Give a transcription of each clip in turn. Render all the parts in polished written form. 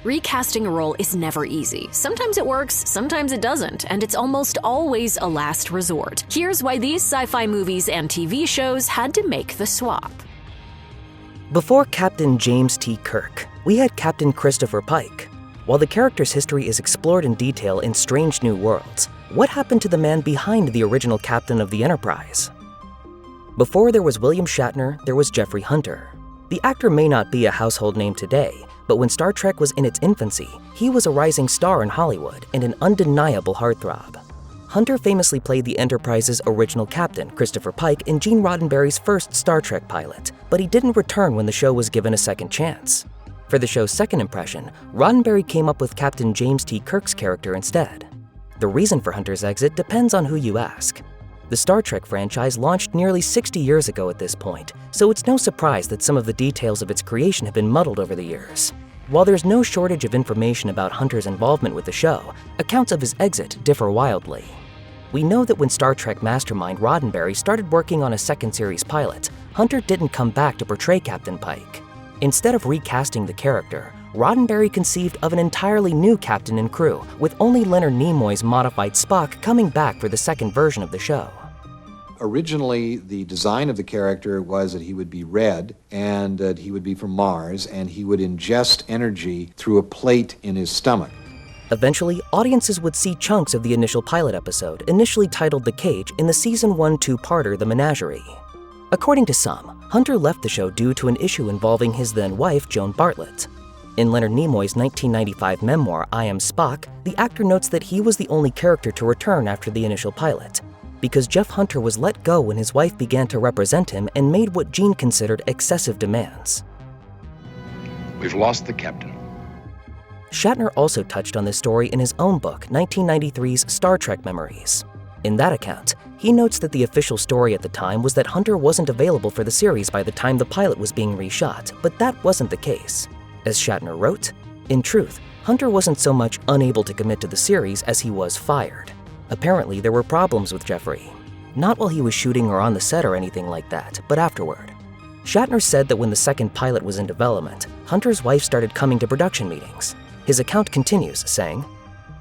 Recasting a role is never easy. Sometimes it works, sometimes it doesn't, and it's almost always a last resort. Here's why these sci-fi movies and TV shows had to make the swap. Before Captain James T. Kirk, we had Captain Christopher Pike. While the character's history is explored in detail in Strange New Worlds, what happened to the man behind the original captain of the Enterprise? Before there was William Shatner, there was Jeffrey Hunter. The actor may not be a household name today, but when Star Trek was in its infancy, he was a rising star in Hollywood and an undeniable heartthrob. Hunter famously played the Enterprise's original captain, Christopher Pike, in Gene Roddenberry's first Star Trek pilot, but he didn't return when the show was given a second chance. For the show's second impression, Roddenberry came up with Captain James T. Kirk's character instead. The reason for Hunter's exit depends on who you ask. The Star Trek franchise launched nearly 60 years ago at this point, so it's no surprise that some of the details of its creation have been muddled over the years. While there's no shortage of information about Hunter's involvement with the show, accounts of his exit differ wildly. We know that when Star Trek mastermind Roddenberry started working on a second series pilot, Hunter didn't come back to portray Captain Pike. Instead of recasting the character, Roddenberry conceived of an entirely new captain and crew, with only Leonard Nimoy's modified Spock coming back for the second version of the show. Originally, the design of the character was that he would be red and that he would be from Mars and he would ingest energy through a plate in his stomach. Eventually, audiences would see chunks of the initial pilot episode, initially titled The Cage, in the Season 1 two-parter The Menagerie. According to some, Hunter left the show due to an issue involving his then-wife, Joan Bartlett. In Leonard Nimoy's 1995 memoir, I Am Spock, the actor notes that he was the only character to return after the initial pilot, because Jeff Hunter was let go when his wife began to represent him and made what Gene considered excessive demands. We've lost the captain. Shatner also touched on this story in his own book, 1993's Star Trek Memories. In that account, he notes that the official story at the time was that Hunter wasn't available for the series by the time the pilot was being reshot, but that wasn't the case. As Shatner wrote, in truth, Hunter wasn't so much unable to commit to the series as he was fired. Apparently, there were problems with Jeffrey. Not while he was shooting or on the set or anything like that, but afterward. Shatner said that when the second pilot was in development, Hunter's wife started coming to production meetings. His account continues, saying,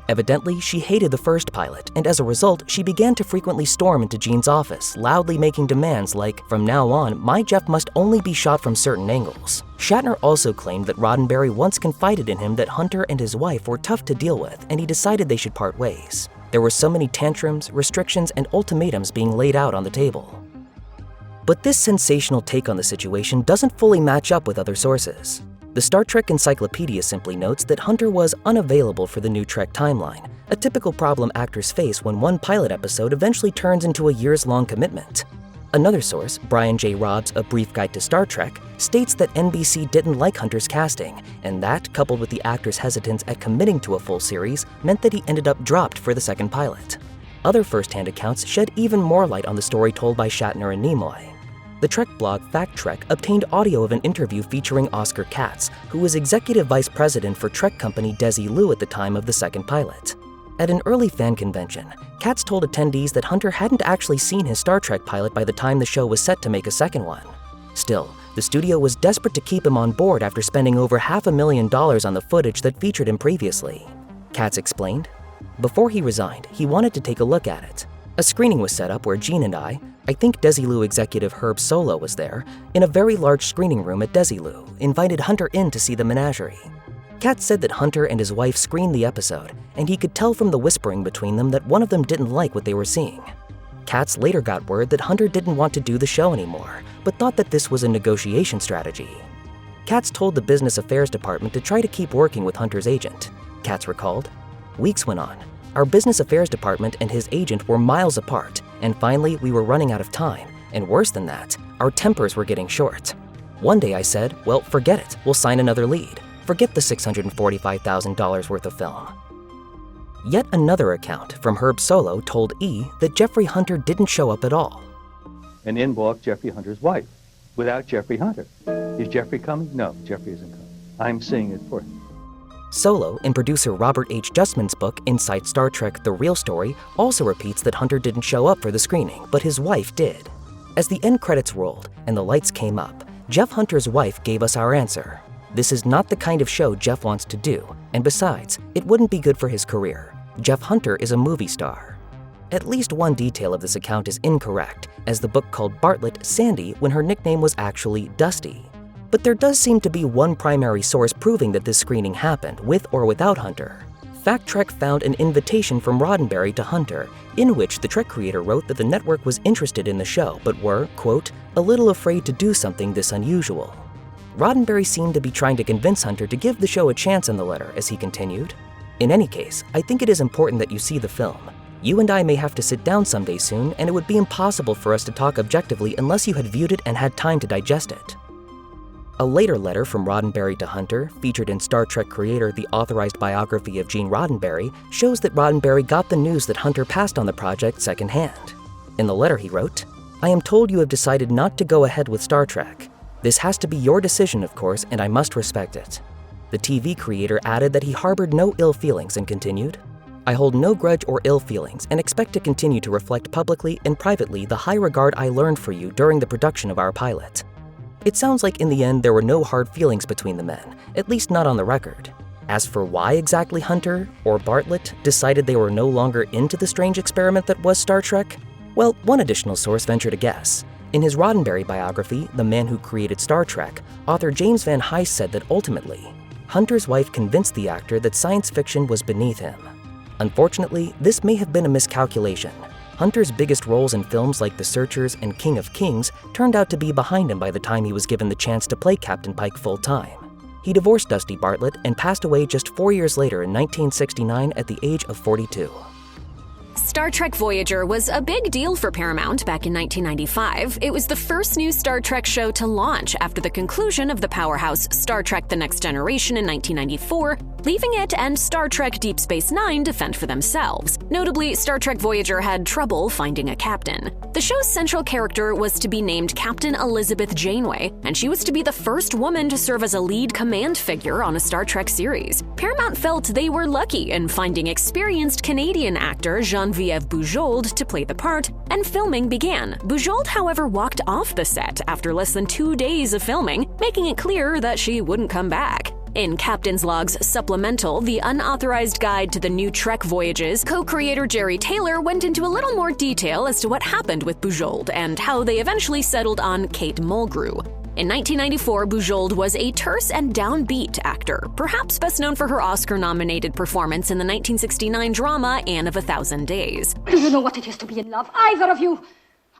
evidently, she hated the first pilot, and as a result, she began to frequently storm into Gene's office, loudly making demands like, from now on, my Jeff must only be shot from certain angles. Shatner also claimed that Roddenberry once confided in him that Hunter and his wife were tough to deal with, and he decided they should part ways. There were so many tantrums, restrictions, and ultimatums being laid out on the table. But this sensational take on the situation doesn't fully match up with other sources. The Star Trek Encyclopedia simply notes that Hunter was unavailable for the new Trek timeline, a typical problem actors face when one pilot episode eventually turns into a years-long commitment. Another source, Brian J. Robb's A Brief Guide to Star Trek, states that NBC didn't like Hunter's casting, and that, coupled with the actor's hesitance at committing to a full series, meant that he ended up dropped for the second pilot. Other first-hand accounts shed even more light on the story told by Shatner and Nimoy. The Trek blog Fact Trek obtained audio of an interview featuring Oscar Katz, who was executive vice president for Trek company Desilu at the time of the second pilot. At an early fan convention, Katz told attendees that Hunter hadn't actually seen his Star Trek pilot by the time the show was set to make a second one. Still, the studio was desperate to keep him on board after spending over $500,000 on the footage that featured him previously. Katz explained, before he resigned, he wanted to take a look at it. A screening was set up where Gene and I think Desilu executive Herb Solo was there, in a very large screening room at Desilu, invited Hunter in to see the menagerie. Katz said that Hunter and his wife screened the episode, and he could tell from the whispering between them that one of them didn't like what they were seeing. Katz later got word that Hunter didn't want to do the show anymore, but thought that this was a negotiation strategy. Katz told the business affairs department to try to keep working with Hunter's agent. Katz recalled, weeks went on. Our business affairs department and his agent were miles apart, and finally we were running out of time, and worse than that, our tempers were getting short. One day I said, well, forget it, we'll sign another lead. Forget the $645,000 worth of film. Yet another account from Herb Solo told E! that Jeffrey Hunter didn't show up at all. And in walked Jeffrey Hunter's wife, without Jeffrey Hunter. Is Jeffrey coming? No, Jeffrey isn't coming. I'm seeing it for him. Solo, in producer Robert H. Justman's book Inside Star Trek: The Real Story, also repeats that Hunter didn't show up for the screening, but his wife did. As the end credits rolled and the lights came up, Jeff Hunter's wife gave us our answer. This is not the kind of show Jeff wants to do, and besides, it wouldn't be good for his career. Jeff Hunter is a movie star. At least one detail of this account is incorrect, as the book called Bartlett Sandy when her nickname was actually Dusty. But there does seem to be one primary source proving that this screening happened, with or without Hunter. Fact Trek found an invitation from Roddenberry to Hunter, in which the Trek creator wrote that the network was interested in the show, but were, quote, a little afraid to do something this unusual. Roddenberry seemed to be trying to convince Hunter to give the show a chance in the letter, as he continued. In any case, I think it is important that you see the film. You and I may have to sit down someday soon, and it would be impossible for us to talk objectively unless you had viewed it and had time to digest it. A later letter from Roddenberry to Hunter, featured in Star Trek Creator, the authorized biography of Gene Roddenberry, shows that Roddenberry got the news that Hunter passed on the project secondhand. In the letter he wrote, I am told you have decided not to go ahead with Star Trek. This has to be your decision, of course, and I must respect it. The TV creator added that he harbored no ill feelings and continued, I hold no grudge or ill feelings and expect to continue to reflect publicly and privately the high regard I learned for you during the production of our pilot. It sounds like in the end there were no hard feelings between the men, at least not on the record. As for why exactly Hunter, or Bartlett, decided they were no longer into the strange experiment that was Star Trek, well, one additional source ventured a guess. In his Roddenberry biography, The Man Who Created Star Trek, author James Van Hise said that ultimately, Hunter's wife convinced the actor that science fiction was beneath him. Unfortunately, this may have been a miscalculation. Hunter's biggest roles in films like The Searchers and King of Kings turned out to be behind him by the time he was given the chance to play Captain Pike full-time. He divorced Dusty Bartlett and passed away just 4 years later in 1969 at the age of 42. Star Trek Voyager was a big deal for Paramount back in 1995. It was the first new Star Trek show to launch after the conclusion of the powerhouse Star Trek The Next Generation in 1994, leaving it and Star Trek Deep Space Nine to fend for themselves. Notably, Star Trek Voyager had trouble finding a captain. The show's central character was to be named Captain Elizabeth Janeway, and she was to be the first woman to serve as a lead command figure on a Star Trek series. Paramount felt they were lucky in finding experienced Canadian actor Geneviève Bujold to play the part, and filming began. Bujold, however, walked off the set after less than 2 days of filming, making it clear that she wouldn't come back. In Captain's Log's supplemental, The Unauthorized Guide to the New Trek Voyages, co-creator Jerry Taylor went into a little more detail as to what happened with Bujold and how they eventually settled on Kate Mulgrew. In 1994, Bujold was a terse and downbeat actor, perhaps best known for her Oscar-nominated performance in the 1969 drama Anne of a Thousand Days. Do you know what it is to be in love, either of you?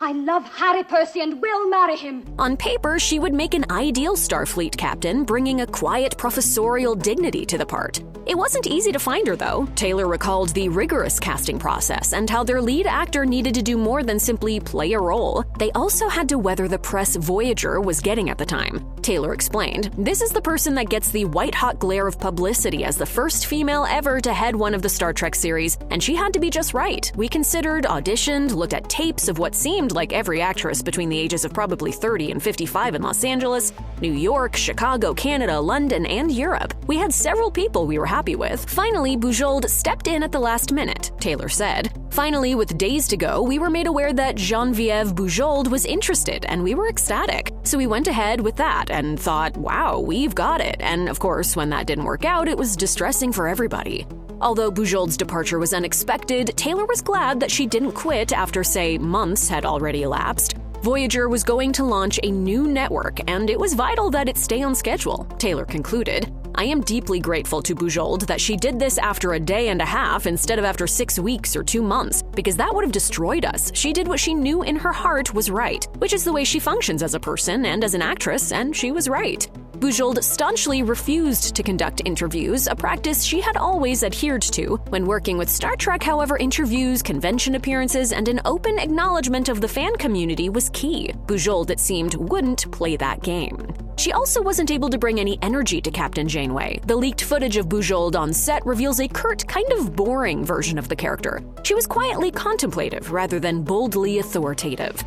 I love Harry Percy and will marry him. On paper, she would make an ideal Starfleet captain, bringing a quiet professorial dignity to the part. It wasn't easy to find her, though. Taylor recalled the rigorous casting process and how their lead actor needed to do more than simply play a role. They also had to weather the press Voyager was getting at the time. Taylor explained, "This is the person that gets the white-hot glare of publicity as the first female ever to head one of the Star Trek series, and she had to be just right. We considered, auditioned, looked at tapes of what seemed like every actress between the ages of probably 30 and 55 in Los Angeles, New York, Chicago, Canada, London, and Europe. We had several people we were happy with. Finally, Bujold stepped in at the last minute," Taylor said. Finally, with days to go, we were made aware that Geneviève Bujold was interested, and we were ecstatic. So we went ahead with that and thought, wow, we've got it. And of course, when that didn't work out, it was distressing for everybody. Although Bujold's departure was unexpected, Taylor was glad that she didn't quit after, say, months had already elapsed. Voyager was going to launch a new network, and it was vital that it stay on schedule, Taylor concluded. "I am deeply grateful to Bujold that she did this after a day and a half instead of after 6 weeks or 2 months, because that would have destroyed us. She did what she knew in her heart was right, which is the way she functions as a person and as an actress, and she was right." Bujold staunchly refused to conduct interviews, a practice she had always adhered to. When working with Star Trek, however, interviews, convention appearances, and an open acknowledgement of the fan community was key. Bujold, it seemed, wouldn't play that game. She also wasn't able to bring any energy to Captain Janeway. The leaked footage of Bujold on set reveals a curt, kind of boring version of the character. She was quietly contemplative rather than boldly authoritative.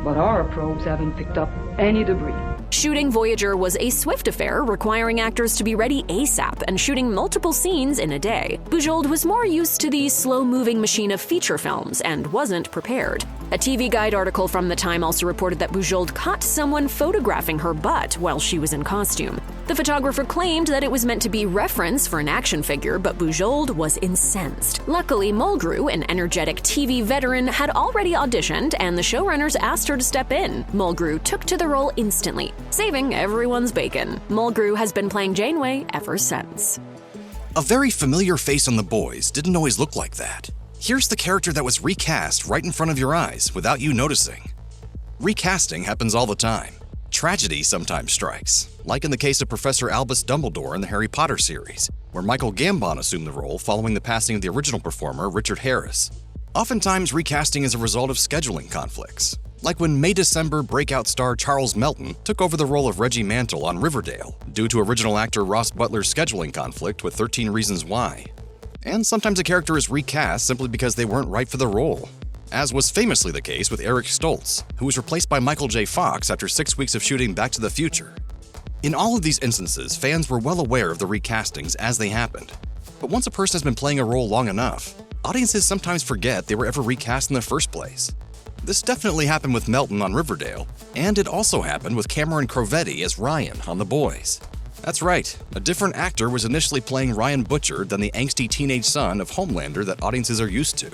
But our probes haven't picked up any debris. Shooting Voyager was a swift affair, requiring actors to be ready ASAP and shooting multiple scenes in a day. Bujold was more used to the slow-moving machine of feature films and wasn't prepared. A TV Guide article from the time also reported that Bujold caught someone photographing her butt while she was in costume. The photographer claimed that it was meant to be reference for an action figure, but Bujold was incensed. Luckily, Mulgrew, an energetic TV veteran, had already auditioned, and the showrunners asked her to step in. Mulgrew took to the role instantly, saving everyone's bacon. Mulgrew has been playing Janeway ever since. A very familiar face on The Boys didn't always look like that. Here's the character that was recast right in front of your eyes without you noticing. Recasting happens all the time. Tragedy sometimes strikes, like in the case of Professor Albus Dumbledore in the Harry Potter series, where Michael Gambon assumed the role following the passing of the original performer, Richard Harris. Oftentimes, recasting is a result of scheduling conflicts, like when May-December breakout star Charles Melton took over the role of Reggie Mantle on Riverdale due to original actor Ross Butler's scheduling conflict with 13 Reasons Why. And sometimes a character is recast simply because they weren't right for the role, as was famously the case with Eric Stoltz, who was replaced by Michael J. Fox after 6 weeks of shooting Back to the Future. In all of these instances, fans were well aware of the recastings as they happened. But once a person has been playing a role long enough, audiences sometimes forget they were ever recast in the first place. This definitely happened with Melton on Riverdale, and it also happened with Cameron Crovetti as Ryan on The Boys. That's right, a different actor was initially playing Ryan Butcher than the angsty teenage son of Homelander that audiences are used to.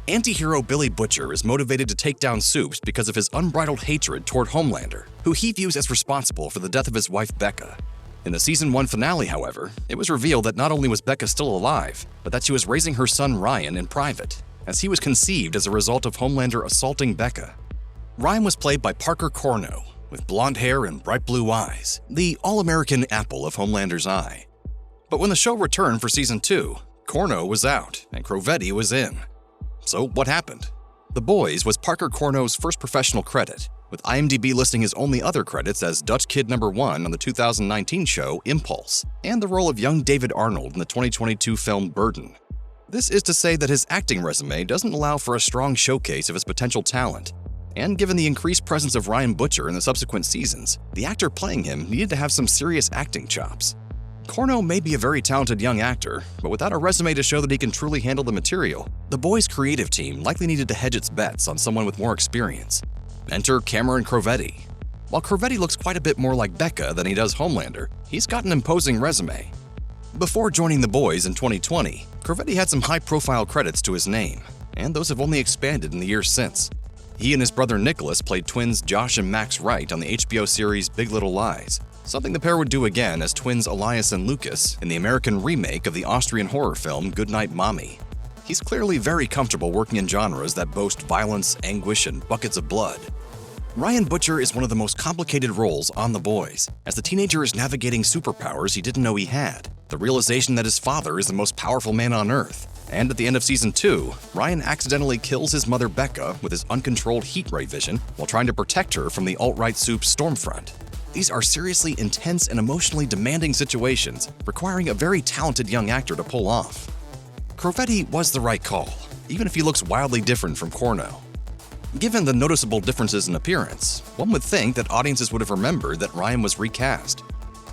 Anti-hero Billy Butcher is motivated to take down Supes because of his unbridled hatred toward Homelander, who he views as responsible for the death of his wife Becca. In the Season 1 finale, however, it was revealed that not only was Becca still alive, but that she was raising her son Ryan in private, as he was conceived as a result of Homelander assaulting Becca. Ryan was played by Parker Corno, with blonde hair and bright blue eyes, the all-American apple of Homelander's eye. But when the show returned for Season 2, Corno was out and Crovetti was in. So what happened? The Boys was Parker Corno's first professional credit, with IMDb listing his only other credits as Dutch Kid No. 1 on the 2019 show Impulse, and the role of young David Arnold in the 2022 film Burden. This is to say that his acting resume doesn't allow for a strong showcase of his potential talent, and given the increased presence of Ryan Butcher in the subsequent seasons, the actor playing him needed to have some serious acting chops. Corno may be a very talented young actor, but without a resume to show that he can truly handle the material, the Boys' creative team likely needed to hedge its bets on someone with more experience. Enter Cameron Crovetti. While Crovetti looks quite a bit more like Becca than he does Homelander, he's got an imposing resume. Before joining the Boys in 2020, Crovetti had some high-profile credits to his name, and those have only expanded in the years since. He and his brother Nicholas played twins Josh and Max Wright on the HBO series Big Little Lies, something the pair would do again as twins Elias and Lucas in the American remake of the Austrian horror film Goodnight Mommy. He's clearly very comfortable working in genres that boast violence, anguish, and buckets of blood. Ryan Butcher is one of the most complicated roles on The Boys, as the teenager is navigating superpowers he didn't know he had, the realization that his father is the most powerful man on Earth, and at the end of Season 2, Ryan accidentally kills his mother Becca with his uncontrolled heat ray vision while trying to protect her from the alt-right Supes Stormfront. These are seriously intense and emotionally demanding situations, requiring a very talented young actor to pull off. Crovetti was the right call, even if he looks wildly different from Corno. Given the noticeable differences in appearance, one would think that audiences would have remembered that Ryan was recast.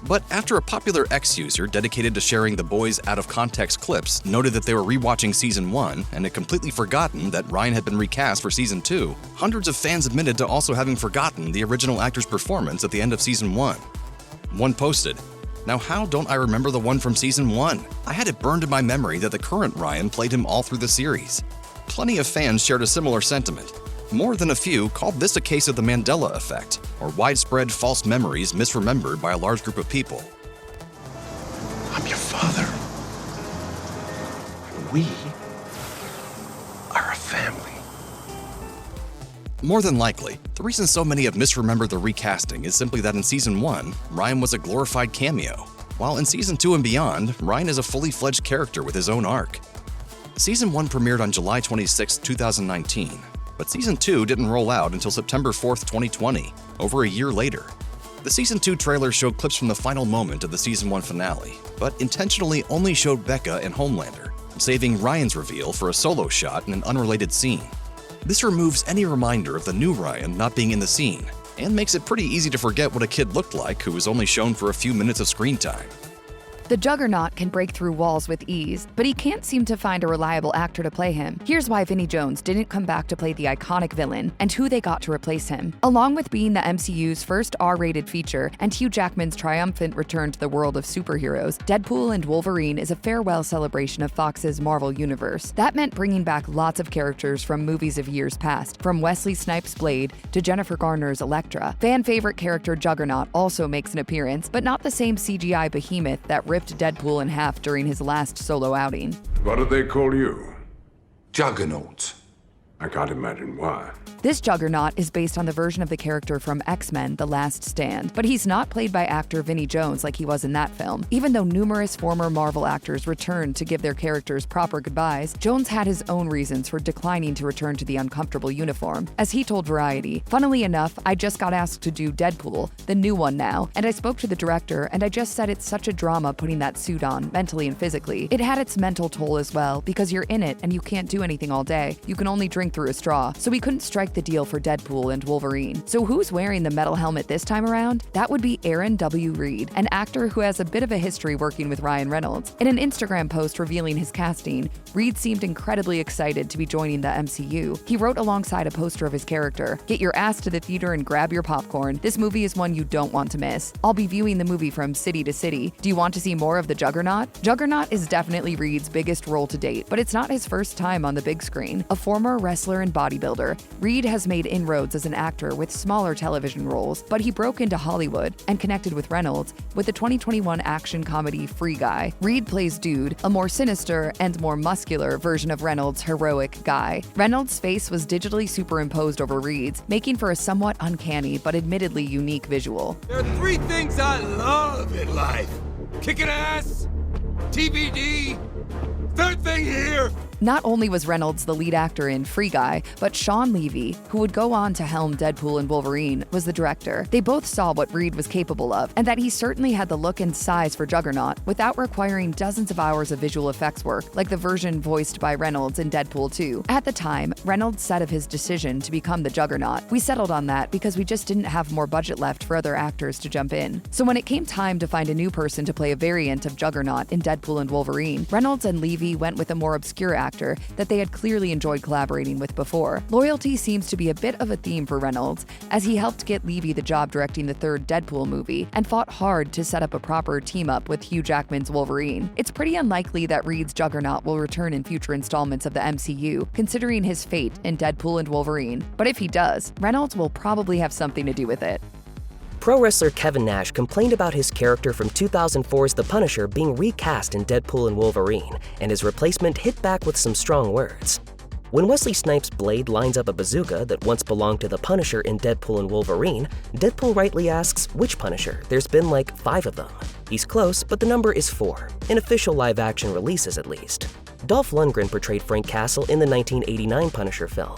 But after a popular X user dedicated to sharing The Boys out-of-context clips noted that they were rewatching Season 1 and had completely forgotten that Ryan had been recast for Season 2, hundreds of fans admitted to also having forgotten the original actor's performance at the end of Season 1. One posted, "Now how don't I remember the one from Season 1? I had it burned in my memory that the current Ryan played him all through the series." Plenty of fans shared a similar sentiment. More than a few called this a case of the Mandela effect, or widespread false memories misremembered by a large group of people. I'm your father. We are a family. More than likely, the reason so many have misremembered the recasting is simply that in Season 1, Ryan was a glorified cameo, while in Season 2 and beyond, Ryan is a fully fledged character with his own arc. Season 1 premiered on July 26, 2019, but Season 2 didn't roll out until September 4th, 2020, over a year later. The Season 2 trailer showed clips from the final moment of the Season 1 finale, but intentionally only showed Becca and Homelander, saving Ryan's reveal for a solo shot in an unrelated scene. This removes any reminder of the new Ryan not being in the scene, and makes it pretty easy to forget what a kid looked like who was only shown for a few minutes of screen time. The Juggernaut can break through walls with ease, but he can't seem to find a reliable actor to play him. Here's why Vinnie Jones didn't come back to play the iconic villain, and who they got to replace him. Along with being the MCU's first R-rated feature and Hugh Jackman's triumphant return to the world of superheroes, Deadpool and Wolverine is a farewell celebration of Fox's Marvel Universe. That meant bringing back lots of characters from movies of years past, from Wesley Snipes' Blade to Jennifer Garner's Elektra. Fan-favorite character Juggernaut also makes an appearance, but not the same CGI behemoth that ripped Deadpool in half during his last solo outing. What do they call you? Juggernaut. I can't imagine why. This Juggernaut is based on the version of the character from X-Men: The Last Stand, but he's not played by actor Vinnie Jones like he was in that film. Even though numerous former Marvel actors returned to give their characters proper goodbyes, Jones had his own reasons for declining to return to the uncomfortable uniform. As he told Variety, "Funnily enough, I just got asked to do Deadpool, the new one now, and I spoke to the director, and I just said it's such a drama putting that suit on, mentally and physically. It had its mental toll as well, because you're in it and you can't do anything all day. You can only drink through a straw. So we couldn't strike the deal for Deadpool and Wolverine. So who's wearing the metal helmet this time around? That would be Aaron W. Reed, an actor who has a bit of a history working with Ryan Reynolds. In an Instagram post revealing his casting, Reed seemed incredibly excited to be joining the MCU. He wrote alongside a poster of his character, "Get your ass to the theater and grab your popcorn. This movie is one you don't want to miss. I'll be viewing the movie from city to city. Do you want to see more of the Juggernaut?" Juggernaut is definitely Reed's biggest role to date, but it's not his first time on the big screen. A former wrestler and bodybuilder, Reed has made inroads as an actor with smaller television roles, but he broke into Hollywood and connected with Reynolds with the 2021 action comedy Free Guy. Reed plays Dude, a more sinister and more muscular version of Reynolds' heroic Guy. Reynolds' face was digitally superimposed over Reed's, making for a somewhat uncanny but admittedly unique visual. There are three things I love in life: kicking ass, TBD, third thing here. Not only was Reynolds the lead actor in Free Guy, but Sean Levy, who would go on to helm Deadpool and Wolverine, was the director. They both saw what Reed was capable of, and that he certainly had the look and size for Juggernaut without requiring dozens of hours of visual effects work, like the version voiced by Reynolds in Deadpool 2. At the time, Reynolds said of his decision to become the Juggernaut, "We settled on that because we just didn't have more budget left for other actors to jump in." So when it came time to find a new person to play a variant of Juggernaut in Deadpool and Wolverine, Reynolds and Levy went with a more obscure actor that they had clearly enjoyed collaborating with before. Loyalty seems to be a bit of a theme for Reynolds, as he helped get Levy the job directing the third Deadpool movie and fought hard to set up a proper team-up with Hugh Jackman's Wolverine. It's pretty unlikely that Reed's Juggernaut will return in future installments of the MCU, considering his fate in Deadpool and Wolverine. But if he does, Reynolds will probably have something to do with it. Pro wrestler Kevin Nash complained about his character from 2004's The Punisher being recast in Deadpool and Wolverine, and his replacement hit back with some strong words. When Wesley Snipes' Blade lines up a bazooka that once belonged to the Punisher in Deadpool and Wolverine, Deadpool rightly asks, which Punisher? There's been like 5 of them. He's close, but the number is 4, in official live-action releases at least. Dolph Lundgren portrayed Frank Castle in the 1989 Punisher film.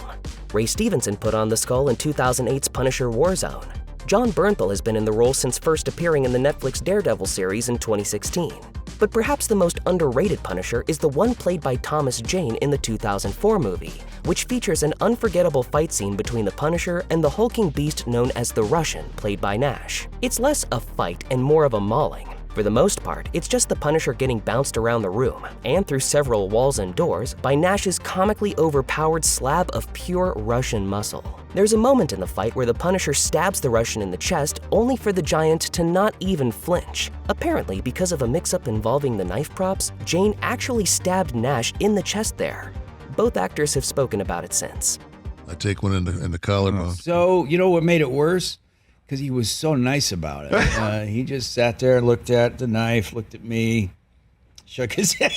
Ray Stevenson put on the skull in 2008's Punisher Warzone. John Bernthal has been in the role since first appearing in the Netflix Daredevil series in 2016. But perhaps the most underrated Punisher is the one played by Thomas Jane in the 2004 movie, which features an unforgettable fight scene between the Punisher and the hulking beast known as the Russian, played by Nash. It's less a fight and more of a mauling. For the most part, it's just the Punisher getting bounced around the room, and through several walls and doors, by Nash's comically overpowered slab of pure Russian muscle. There's a moment in the fight where the Punisher stabs the Russian in the chest, only for the giant to not even flinch. Apparently, because of a mix-up involving the knife props, Jane actually stabbed Nash in the chest there. Both actors have spoken about it since. I take one in the collarbone. So, you know what made it worse? Because he was so nice about it. He just sat there, looked at the knife, looked at me, shook his head.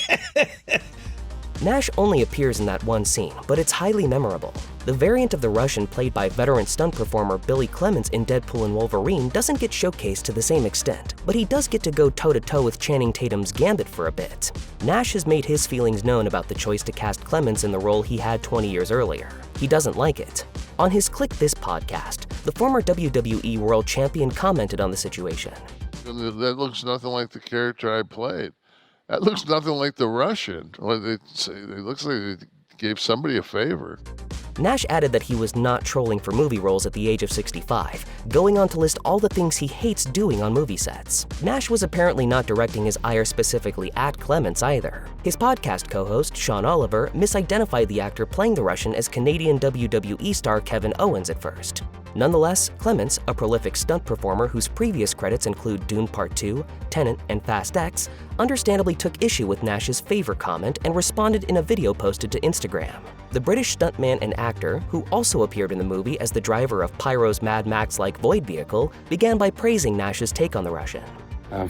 Nash only appears in that one scene, but it's highly memorable. The variant of the Russian played by veteran stunt performer Billy Clements in Deadpool and Wolverine doesn't get showcased to the same extent, but he does get to go toe-to-toe with Channing Tatum's Gambit for a bit. Nash has made his feelings known about the choice to cast Clements in the role he had 20 years earlier. He doesn't like it. On his Click This podcast, the former WWE World Champion commented on the situation. That looks nothing like the character I played. That looks nothing like the Russian. It looks like they gave somebody a favor. Nash added that he was not trolling for movie roles at the age of 65, going on to list all the things he hates doing on movie sets. Nash was apparently not directing his ire specifically at Clements either. His podcast co-host, Sean Oliver, misidentified the actor playing the Russian as Canadian WWE star Kevin Owens at first. Nonetheless, Clements, a prolific stunt performer whose previous credits include Dune Part 2, Tenet, and Fast X, understandably took issue with Nash's favor comment and responded in a video posted to Instagram. The British stuntman and actor, who also appeared in the movie as the driver of Pyro's Mad Max-like Void vehicle, began by praising Nash's take on the Russian.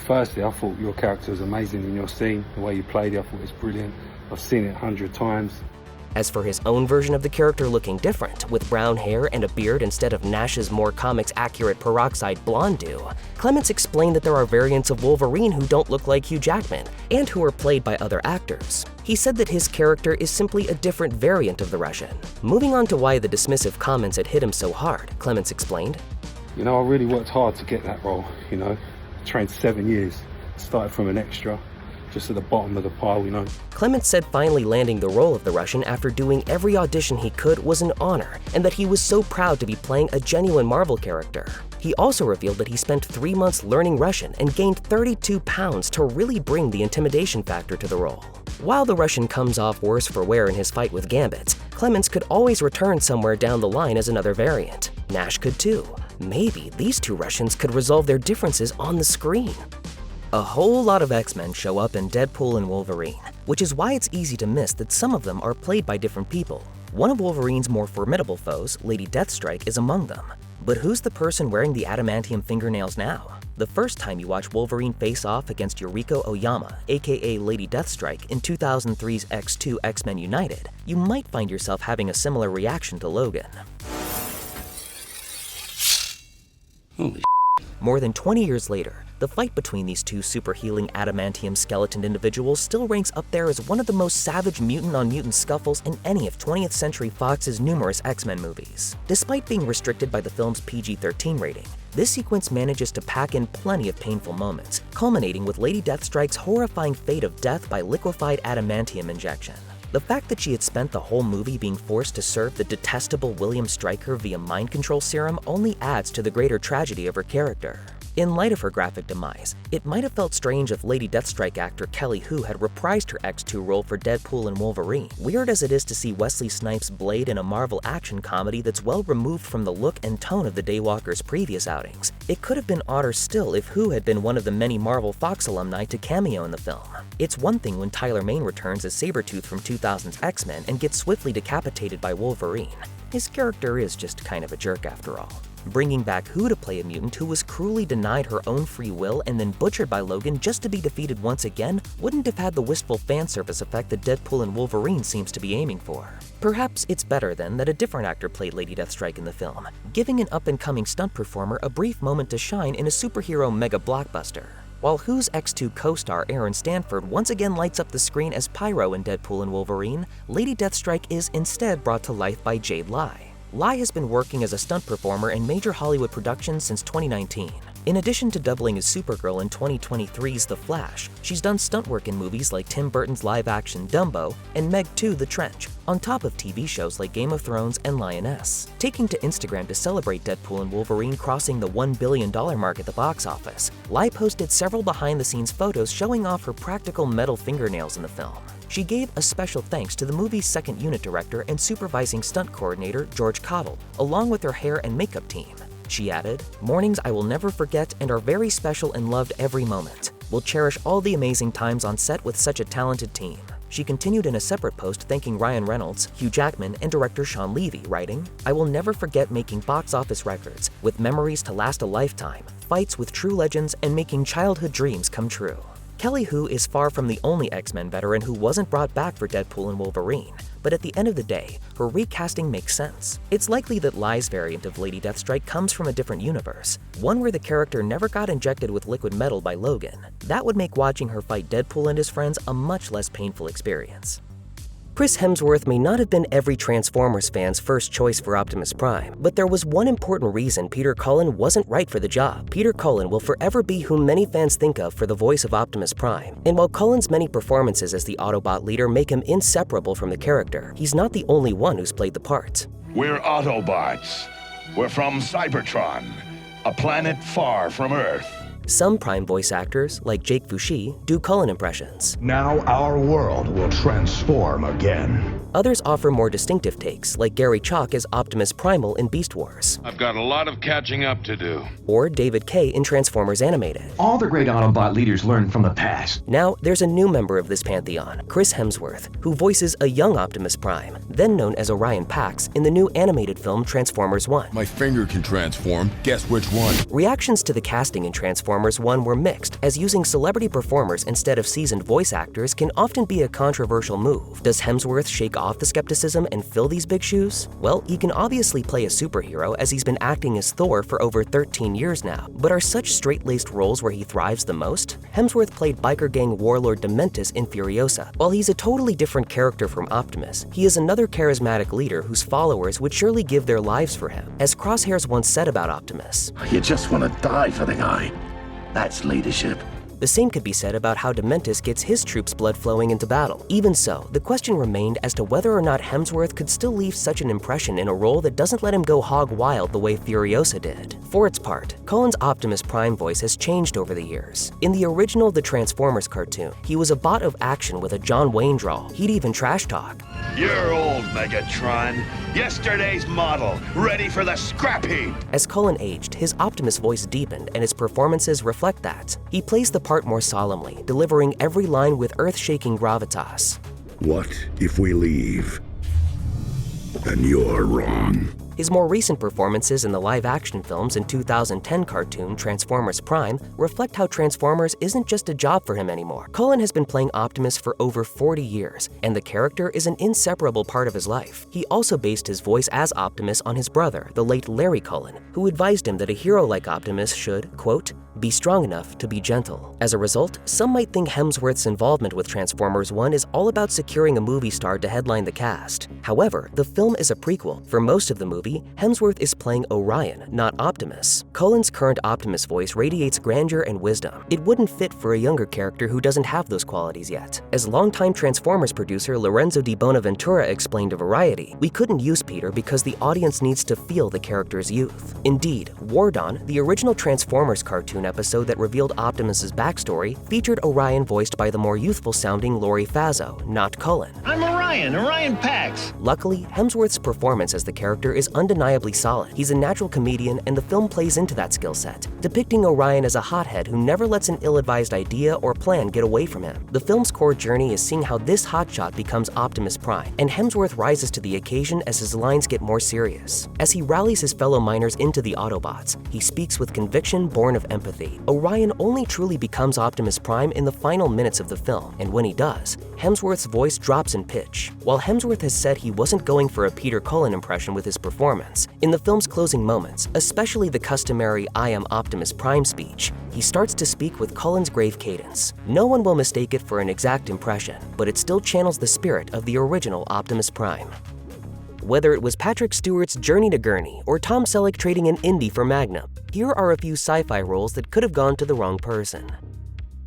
Firstly, I thought your character was amazing in your scene. The way you played it, I thought it was brilliant. I've seen it 100 times. As for his own version of the character looking different, with brown hair and a beard instead of Nash's more comics-accurate peroxide blonde do, Clements explained that there are variants of Wolverine who don't look like Hugh Jackman, and who are played by other actors. He said that his character is simply a different variant of the Russian. Moving on to why the dismissive comments had hit him so hard, Clements explained, You know, I really worked hard to get that role, you know. I trained 7 years, started from an extra, just at the bottom of the pile, you know. Clements said finally landing the role of the Russian after doing every audition he could was an honor, and that he was so proud to be playing a genuine Marvel character. He also revealed that he spent 3 months learning Russian and gained 32 pounds to really bring the intimidation factor to the role. While the Russian comes off worse for wear in his fight with Gambit, Clements could always return somewhere down the line as another variant. Nash could too. Maybe these two Russians could resolve their differences on the screen. A whole lot of X-Men show up in Deadpool and Wolverine, which is why it's easy to miss that some of them are played by different people. One of Wolverine's more formidable foes, Lady Deathstrike, is among them. But who's the person wearing the adamantium fingernails now? The first time you watch Wolverine face off against Yuriko Oyama, aka Lady Deathstrike, in 2003's X2 X-Men United, you might find yourself having a similar reaction to Logan. Holy More than 20 years later, the fight between these two super-healing adamantium skeleton individuals still ranks up there as one of the most savage mutant-on-mutant scuffles in any of 20th Century Fox's numerous X-Men movies. Despite being restricted by the film's PG-13 rating, this sequence manages to pack in plenty of painful moments, culminating with Lady Deathstrike's horrifying fate of death by liquefied adamantium injection. The fact that she had spent the whole movie being forced to serve the detestable William Stryker via mind control serum only adds to the greater tragedy of her character. In light of her graphic demise, it might have felt strange if Lady Deathstrike actor Kelly Hu had reprised her X2 role for Deadpool and Wolverine. Weird as it is to see Wesley Snipes' Blade in a Marvel action comedy that's well removed from the look and tone of the Daywalker's previous outings, it could have been odder still if Hu had been one of the many Marvel Fox alumni to cameo in the film. It's one thing when Tyler Mane returns as Sabretooth from 2000's X-Men and gets swiftly decapitated by Wolverine. His character is just kind of a jerk after all. Bringing back Hu to play a mutant who was cruelly denied her own free will and then butchered by Logan just to be defeated once again wouldn't have had the wistful fan service effect that Deadpool and Wolverine seems to be aiming for. Perhaps it's better then that a different actor played Lady Deathstrike in the film, giving an up-and-coming stunt performer a brief moment to shine in a superhero mega blockbuster. While Who's X2 co-star Aaron Stanford once again lights up the screen as Pyro in Deadpool and Wolverine, Lady Deathstrike is instead brought to life by Jade Lai. Lai has been working as a stunt performer in major Hollywood productions since 2019. In addition to doubling as Supergirl in 2023's The Flash, she's done stunt work in movies like Tim Burton's live-action Dumbo and Meg 2: The Trench, on top of TV shows like Game of Thrones and Lioness. Taking to Instagram to celebrate Deadpool and Wolverine crossing the $1 billion mark at the box office, Lai posted several behind-the-scenes photos showing off her practical metal fingernails in the film. She gave a special thanks to the movie's second unit director and supervising stunt coordinator, George Cottle, along with her hair and makeup team. She added, "Mornings I will never forget and are very special and loved every moment. We'll cherish all the amazing times on set with such a talented team." She continued in a separate post thanking Ryan Reynolds, Hugh Jackman, and director Sean Levy, writing, "I will never forget making box office records, with memories to last a lifetime, fights with true legends, and making childhood dreams come true." Kelly Hu is far from the only X-Men veteran who wasn't brought back for Deadpool and Wolverine, but at the end of the day, her recasting makes sense. It's likely that Lai's variant of Lady Deathstrike comes from a different universe, one where the character never got injected with liquid metal by Logan. That would make watching her fight Deadpool and his friends a much less painful experience. Chris Hemsworth may not have been every Transformers fan's first choice for Optimus Prime, but there was one important reason Peter Cullen wasn't right for the job. Peter Cullen will forever be whom many fans think of for the voice of Optimus Prime, and while Cullen's many performances as the Autobot leader make him inseparable from the character, he's not the only one who's played the part. We're Autobots. We're from Cybertron, a planet far from Earth. Some Prime voice actors, like Jake Fushi, do Cullen impressions. Now our world will transform again. Others offer more distinctive takes, like Gary Chalk as Optimus Primal in Beast Wars. I've got a lot of catching up to do. Or David Kaye in Transformers Animated. All the great Autobot leaders learned from the past. Now, there's a new member of this pantheon, Chris Hemsworth, who voices a young Optimus Prime, then known as Orion Pax, in the new animated film Transformers 1. My finger can transform. Guess which one? Reactions to the casting in Transformers 1 were mixed, as using celebrity performers instead of seasoned voice actors can often be a controversial move. Does Hemsworth shake off the skepticism and fill these big shoes? Well, he can obviously play a superhero, as he's been acting as Thor for over 13 years now. But are such straight-laced roles where he thrives the most? Hemsworth played biker gang warlord Dementus in Furiosa. While he's a totally different character from Optimus, he is another charismatic leader whose followers would surely give their lives for him. As Crosshairs once said about Optimus, You just want to die for the guy. That's leadership. the same could be said about how Dementus gets his troops' blood flowing into battle. Even so, the question remained as to whether or not Hemsworth could still leave such an impression in a role that doesn't let him go hog wild the way Furiosa did. For its part, Cullen's Optimus Prime voice has changed over the years. In the original The Transformers cartoon, he was a bot of action with a John Wayne drawl. He'd even trash talk. You're old, Megatron. Yesterday's model, ready for the scrap heap. As Cullen aged, his Optimus voice deepened, and his performances reflect that. He plays the part more solemnly, delivering every line with earth-shaking gravitas. What if we leave? Then you're wrong. His more recent performances in the live-action films and 2010 cartoon Transformers Prime reflect how Transformers isn't just a job for him anymore. Cullen has been playing Optimus for over 40 years, and the character is an inseparable part of his life. He also based his voice as Optimus on his brother, the late Larry Cullen, who advised him that a hero like Optimus should, quote, be strong enough to be gentle. As a result, some might think Hemsworth's involvement with Transformers 1 is all about securing a movie star to headline the cast. However, the film is a prequel. For most of the movie, Hemsworth is playing Orion, not Optimus. Cullen's current Optimus voice radiates grandeur and wisdom. It wouldn't fit for a younger character who doesn't have those qualities yet. As longtime Transformers producer Lorenzo Di Bonaventura explained to Variety, we couldn't use Peter because the audience needs to feel the character's youth. Indeed, War Dawn, the original Transformers cartoon episode that revealed Optimus's backstory, featured Orion voiced by the more youthful-sounding Laurie Fazzo, not Cullen. I'm Orion Pax. Luckily, Hemsworth's performance as the character is undeniably solid. He's a natural comedian, and the film plays into that skill set, depicting Orion as a hothead who never lets an ill-advised idea or plan get away from him. The film's core journey is seeing how this hotshot becomes Optimus Prime, and Hemsworth rises to the occasion as his lines get more serious. As he rallies his fellow miners into the Autobots, he speaks with conviction born of empathy. Orion only truly becomes Optimus Prime in the final minutes of the film, and when he does, Hemsworth's voice drops in pitch. While Hemsworth has said he wasn't going for a Peter Cullen impression with his performance, in the film's closing moments, especially the customary "I am Optimus Prime" speech, he starts to speak with Cullen's grave cadence. No one will mistake it for an exact impression, but it still channels the spirit of the original Optimus Prime. Whether it was Patrick Stewart's Journey to Gurney or Tom Selleck trading an Indy for Magnum, here are a few sci-fi roles that could have gone to the wrong person.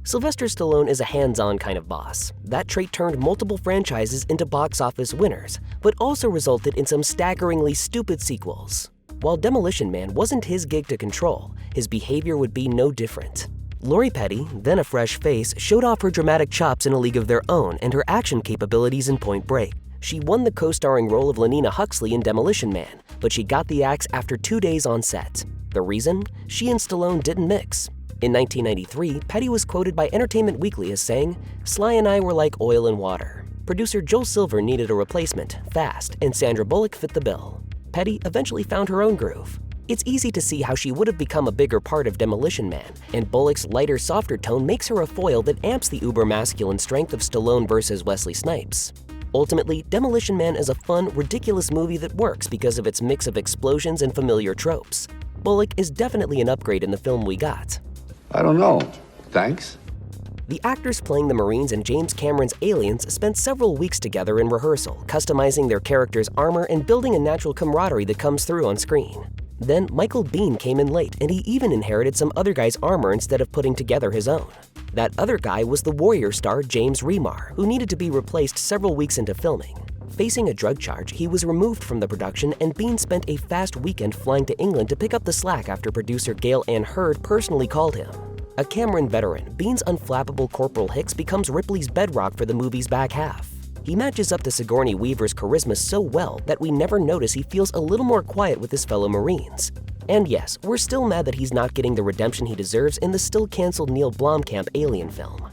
Sylvester Stallone is a hands-on kind of boss. That trait turned multiple franchises into box office winners, but also resulted in some staggeringly stupid sequels. While Demolition Man wasn't his gig to control, his behavior would be no different. Lori Petty, then a fresh face, showed off her dramatic chops in A League of Their Own and her action capabilities in Point Break. She won the co-starring role of Lenina Huxley in Demolition Man, but she got the axe after 2 days on set. The reason? She and Stallone didn't mix. In 1993, Petty was quoted by Entertainment Weekly as saying, "Sly and I were like oil and water." Producer Joel Silver needed a replacement, fast, and Sandra Bullock fit the bill. Petty eventually found her own groove. It's easy to see how she would have become a bigger part of Demolition Man, and Bullock's lighter, softer tone makes her a foil that amps the uber-masculine strength of Stallone versus Wesley Snipes. Ultimately, Demolition Man is a fun, ridiculous movie that works because of its mix of explosions and familiar tropes. Bullock is definitely an upgrade in the film we got. I don't know. Thanks. The actors playing the Marines and James Cameron's aliens spent several weeks together in rehearsal, customizing their characters' armor and building a natural camaraderie that comes through on screen. Then Michael Biehn came in late, and he even inherited some other guy's armor instead of putting together his own. That other guy was the Warrior star James Remar, who needed to be replaced several weeks into filming. Facing a drug charge, he was removed from the production, and Biehn spent a fast weekend flying to England to pick up the slack after producer Gail Ann Hurd personally called him. A Cameron veteran, Bihn's unflappable Corporal Hicks becomes Ripley's bedrock for the movie's back half. He matches up to Sigourney Weaver's charisma so well that we never notice he feels a little more quiet with his fellow Marines. And yes, we're still mad that he's not getting the redemption he deserves in the still-canceled Neil Blomkamp Alien film.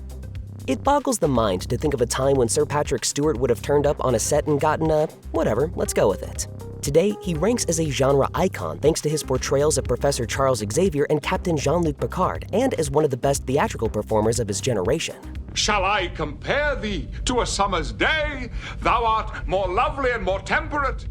It boggles the mind to think of a time when Sir Patrick Stewart would have turned up on a set and gotten whatever, let's go with it. Today, he ranks as a genre icon thanks to his portrayals of Professor Charles Xavier and Captain Jean-Luc Picard, and as one of the best theatrical performers of his generation. Shall I compare thee to a summer's day? Thou art more lovely and more temperate.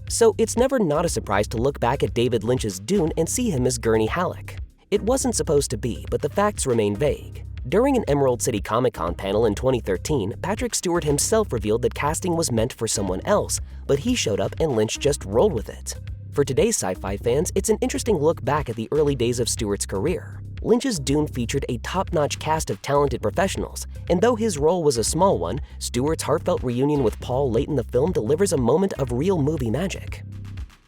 So it's never not a surprise to look back at David Lynch's Dune and see him as Gurney Halleck. It wasn't supposed to be, but the facts remain vague. During an Emerald City Comic-Con panel in 2013, Patrick Stewart himself revealed that casting was meant for someone else, but he showed up and Lynch just rolled with it. For today's sci-fi fans, it's an interesting look back at the early days of Stewart's career. Lynch's Dune featured a top-notch cast of talented professionals, and though his role was a small one, Stewart's heartfelt reunion with Paul late in the film delivers a moment of real movie magic.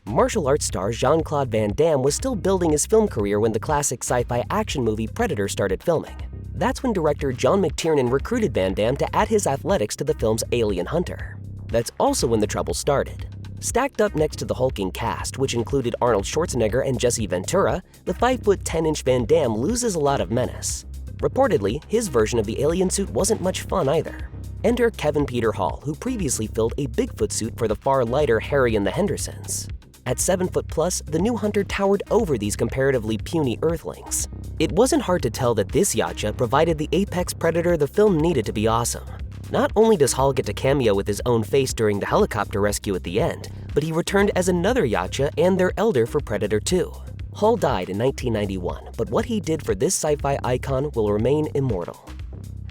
Martial arts star Jean-Claude Van Damme was still building his film career when the classic sci-fi action movie Predator started filming. That's when director John McTiernan recruited Van Damme to add his athletics to the film's Alien Hunter. That's also when the trouble started. Stacked up next to the hulking cast, which included Arnold Schwarzenegger and Jesse Ventura, the 5'10" Van Damme loses a lot of menace. Reportedly, his version of the alien suit wasn't much fun either. Enter Kevin Peter Hall, who previously filled a Bigfoot suit for the far lighter Harry and the Hendersons. At 7'+, the new hunter towered over these comparatively puny Earthlings. It wasn't hard to tell that this Yahya provided the apex predator the film needed to be awesome. Not only does Hall get to cameo with his own face during the helicopter rescue at the end, but he returned as another Yahya and their elder for Predator 2. Hall died in 1991, but what he did for this sci-fi icon will remain immortal.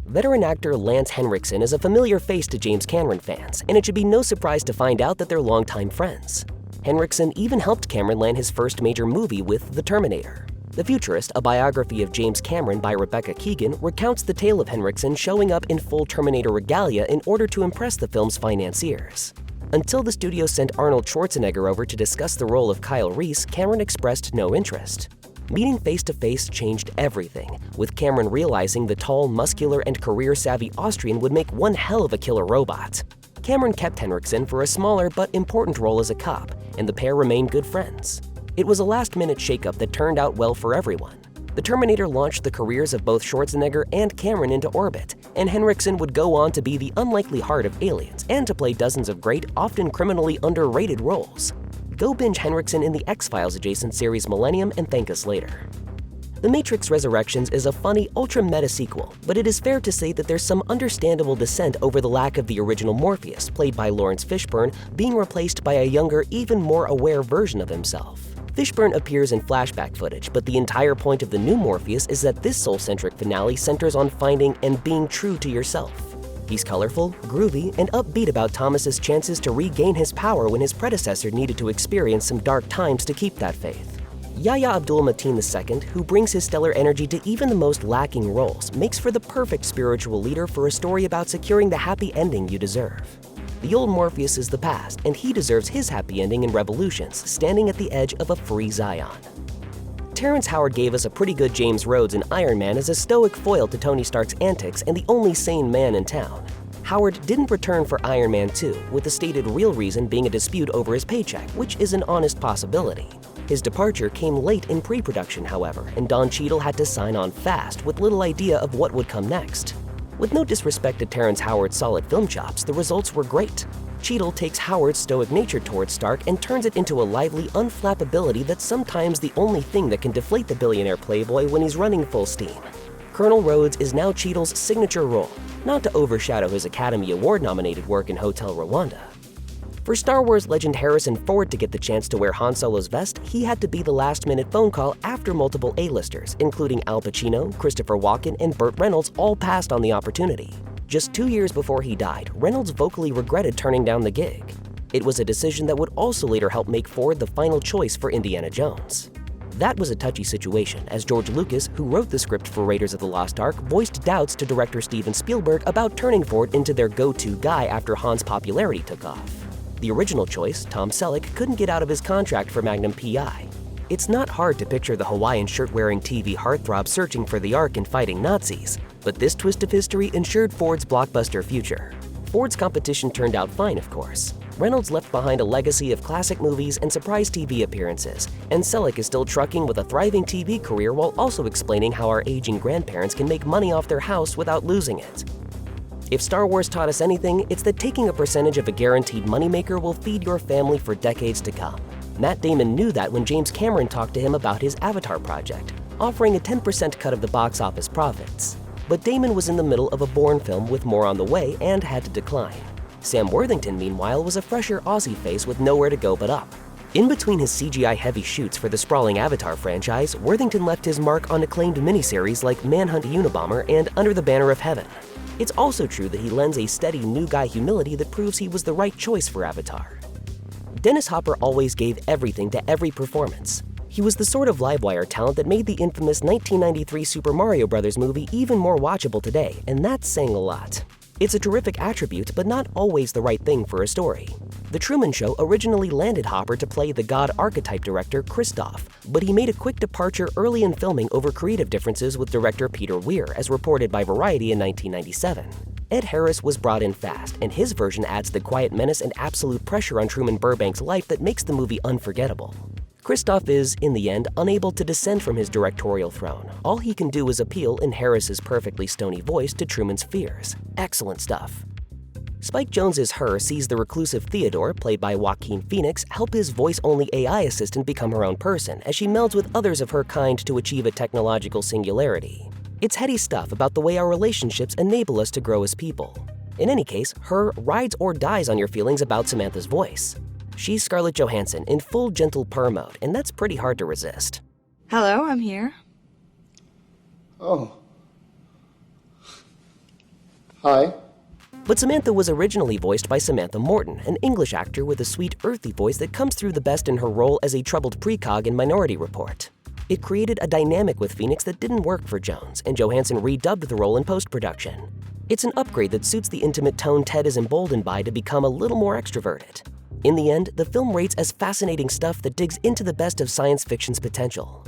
Veteran actor Lance Henriksen is a familiar face to James Cameron fans, and it should be no surprise to find out that they're longtime friends. Henriksen even helped Cameron land his first major movie with The Terminator. The Futurist, a biography of James Cameron by Rebecca Keegan, recounts the tale of Henriksen showing up in full Terminator regalia in order to impress the film's financiers. Until the studio sent Arnold Schwarzenegger over to discuss the role of Kyle Reese, Cameron expressed no interest. Meeting face-to-face changed everything, with Cameron realizing the tall, muscular, and career-savvy Austrian would make one hell of a killer robot. Cameron kept Henriksen for a smaller but important role as a cop, and the pair remained good friends. It was a last-minute shakeup that turned out well for everyone. The Terminator launched the careers of both Schwarzenegger and Cameron into orbit, and Henriksen would go on to be the unlikely heart of Aliens and to play dozens of great, often criminally underrated roles. Go binge Henriksen in the X-Files adjacent series Millennium and thank us later. The Matrix Resurrections is a funny, ultra-meta sequel, but it is fair to say that there's some understandable dissent over the lack of the original Morpheus, played by Lawrence Fishburne, being replaced by a younger, even more aware version of himself. Fishburne appears in flashback footage, but the entire point of the new Morpheus is that this soul-centric finale centers on finding and being true to yourself. He's colorful, groovy, and upbeat about Thomas's chances to regain his power when his predecessor needed to experience some dark times to keep that faith. Yahya Abdul-Mateen II, who brings his stellar energy to even the most lacking roles, makes for the perfect spiritual leader for a story about securing the happy ending you deserve. The old Morpheus is the past, and he deserves his happy ending in Revolutions, standing at the edge of a free Zion. Terrence Howard gave us a pretty good James Rhodes in Iron Man as a stoic foil to Tony Stark's antics and the only sane man in town. Howard didn't return for Iron Man 2, with the stated real reason being a dispute over his paycheck, which is an honest possibility. His departure came late in pre-production, however, and Don Cheadle had to sign on fast with little idea of what would come next. With no disrespect to Terrence Howard's solid film chops, the results were great. Cheadle takes Howard's stoic nature towards Stark and turns it into a lively unflappability that's sometimes the only thing that can deflate the billionaire playboy when he's running full steam. Colonel Rhodes is now Cheadle's signature role, not to overshadow his Academy Award-nominated work in Hotel Rwanda. For Star Wars legend Harrison Ford to get the chance to wear Han Solo's vest, he had to be the last-minute phone call after multiple A-listers, including Al Pacino, Christopher Walken, and Burt Reynolds, all passed on the opportunity. Just 2 years before he died, Reynolds vocally regretted turning down the gig. It was a decision that would also later help make Ford the final choice for Indiana Jones. That was a touchy situation, as George Lucas, who wrote the script for Raiders of the Lost Ark, voiced doubts to director Steven Spielberg about turning Ford into their go-to guy after Han's popularity took off. The original choice, Tom Selleck, couldn't get out of his contract for Magnum P.I. It's not hard to picture the Hawaiian shirt-wearing TV heartthrob searching for the Ark and fighting Nazis, but this twist of history ensured Ford's blockbuster future. Ford's competition turned out fine, of course. Reynolds left behind a legacy of classic movies and surprise TV appearances, and Selleck is still trucking with a thriving TV career while also explaining how our aging grandparents can make money off their house without losing it. If Star Wars taught us anything, it's that taking a percentage of a guaranteed moneymaker will feed your family for decades to come. Matt Damon knew that when James Cameron talked to him about his Avatar project, offering a 10% cut of the box office profits. But Damon was in the middle of a Bourne film with more on the way and had to decline. Sam Worthington, meanwhile, was a fresher Aussie face with nowhere to go but up. In between his CGI-heavy shoots for the sprawling Avatar franchise, Worthington left his mark on acclaimed miniseries like Manhunt Unabomber and Under the Banner of Heaven. It's also true that he lends a steady new guy humility that proves he was the right choice for Avatar. Dennis Hopper always gave everything to every performance. He was the sort of livewire talent that made the infamous 1993 Super Mario Bros. Movie even more watchable today, and that's saying a lot. It's a terrific attribute, but not always the right thing for a story. The Truman Show originally landed Hopper to play the god archetype director Christof, but he made a quick departure early in filming over creative differences with director Peter Weir, as reported by Variety in 1997. Ed Harris was brought in fast, and his version adds the quiet menace and absolute pressure on Truman Burbank's life that makes the movie unforgettable. Christof is, in the end, unable to descend from his directorial throne. All he can do is appeal in Harris's perfectly stony voice to Truman's fears. Excellent stuff. Spike Jonze's Her sees the reclusive Theodore, played by Joaquin Phoenix, help his voice-only AI assistant become her own person as she melds with others of her kind to achieve a technological singularity. It's heady stuff about the way our relationships enable us to grow as people. In any case, Her rides or dies on your feelings about Samantha's voice. She's Scarlett Johansson in full gentle purr mode, and that's pretty hard to resist. Hello, I'm here. Oh. Hi. But Samantha was originally voiced by Samantha Morton, an English actor with a sweet, earthy voice that comes through the best in her role as a troubled precog in Minority Report. It created a dynamic with Phoenix that didn't work for Jones, and Johansson redubbed the role in post-production. It's an upgrade that suits the intimate tone Ted is emboldened by to become a little more extroverted. In the end, the film rates as fascinating stuff that digs into the best of science fiction's potential.